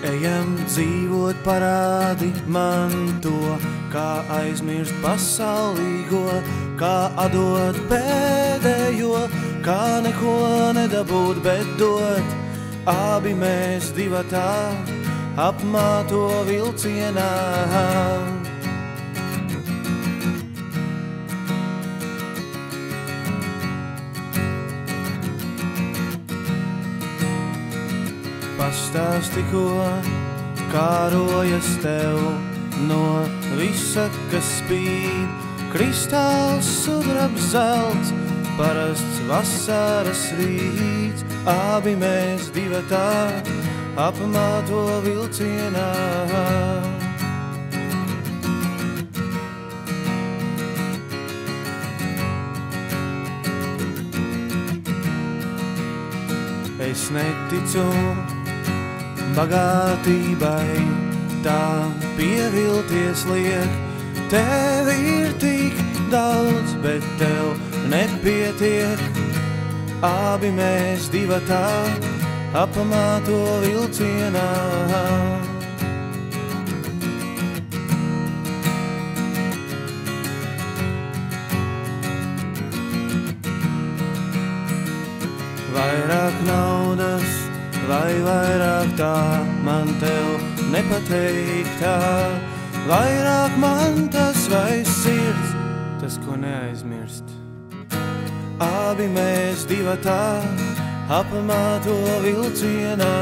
Ejam dzīvot, parādi man to, kā aizmirst pasaulīgo, kā atdot pēdējo, kā neko nedabūt, bet dot. Abi mēs divatā apmāto vilcienā. Pastāsti, ko kārojas tev no visa, kas spīd. Kristāls, sudrabs, zelts, parasts vasaras rīts. Abi mēs divatā apmāto vilcienā. Es neticu bagātībai, tā pievilties liek. Tev ir tik daudz, bet tev nepietiek. Abi mēs divatā apmāto vilcienā. Vairāk naudas vai vairāk tā, man tev nepateiktā. Vairāk mantas vai sirds, tas, ko neaizmirst. Abi mēs divatā apmāto vilcienā.